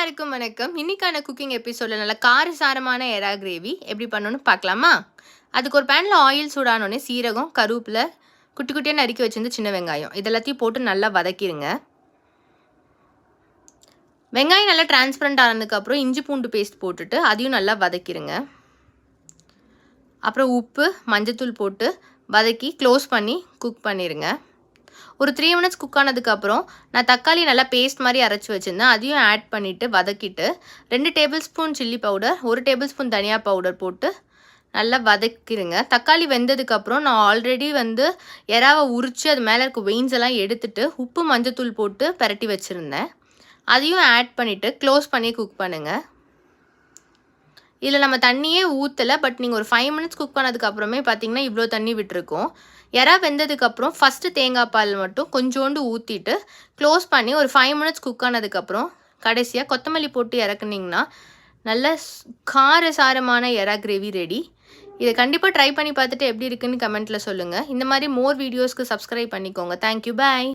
எல்லாருக்கும் வணக்கம். இன்னைக்கான குக்கிங் எபிசோட்ல நல்ல காரசாரமான எறா கிரேவி எப்படி பண்ணணும்னு பார்க்கலாமா? அதுக்கு ஒரு பேன்ல ஆயில் சூடானோடனே சீரகம், கருவேப்பிலை, குட்டி குட்டியாக நறுக்கி வச்சிருந்த சின்ன வெங்காயம் இதெல்லாத்தையும் போட்டு நல்லா வதக்கிடுங்க. வெங்காயம் நல்லா டிரான்ஸ்பரண்ட் ஆனதுக்கப்புறம் இஞ்சி பூண்டு பேஸ்ட் போட்டுட்டு அதையும் நல்லா வதக்கிடுங்க. அப்புறம் உப்பு, மஞ்சத்தூள் போட்டு வதக்கி க்ளோஸ் பண்ணி குக் பண்ணிடுங்க. ஒரு 3 மினிட்ஸ் குக் ஆனதுக்கப்புறம் நான் தக்காளி நல்லா பேஸ்ட் மாதிரி அரைச்சி வச்சுருந்தேன். அதையும் ஆட் பண்ணிவிட்டு வதக்கிட்டு 2 table spoon chilli powder, 1 table spoon தனியா பவுடர் போட்டு நல்லா வதக்கிடுங்க. தக்காளி வெந்ததுக்கப்புறம் நான் ஆல்ரெடி எறாவை உரித்து அது மேலே இருக்க வெயின்ஸ் எல்லாம் எடுத்துட்டு உப்பு மஞ்சத்தூள் போட்டு பரட்டி வச்சுருந்தேன். அதையும் ஆட் பண்ணிவிட்டு க்ளோஸ் பண்ணி குக் பண்ணுங்கள். இதில் நம்ம தண்ணியே ஊற்றலை. பட் நீங்கள் ஒரு 5 மினிட்ஸ் குக் பண்ணதுக்கப்புறமே பார்த்தீங்கன்னா இவ்வளோ தண்ணி விட்டுருக்கோம். எறா வெந்ததுக்கப்புறம் ஃபஸ்ட்டு தேங்காய் பால் மட்டும் கொஞ்சோண்டு ஊற்றிட்டு க்ளோஸ் பண்ணி ஒரு 5 மினிட்ஸ் குக் ஆனதுக்கப்புறம் கடைசியாக கொத்தமல்லி போட்டு இறக்குனிங்கன்னா நல்ல காரசாரமான எறா கிரேவி ரெடி. இதை கண்டிப்பாக ட்ரை பண்ணி பார்த்துட்டு எப்படி இருக்குன்னு கமெண்ட்டில் சொல்லுங்கள். இந்த மாதிரி மோர் வீடியோஸ்க்கு சப்ஸ்கிரைப் பண்ணிக்கோங்க. தேங்க்யூ, பாய்.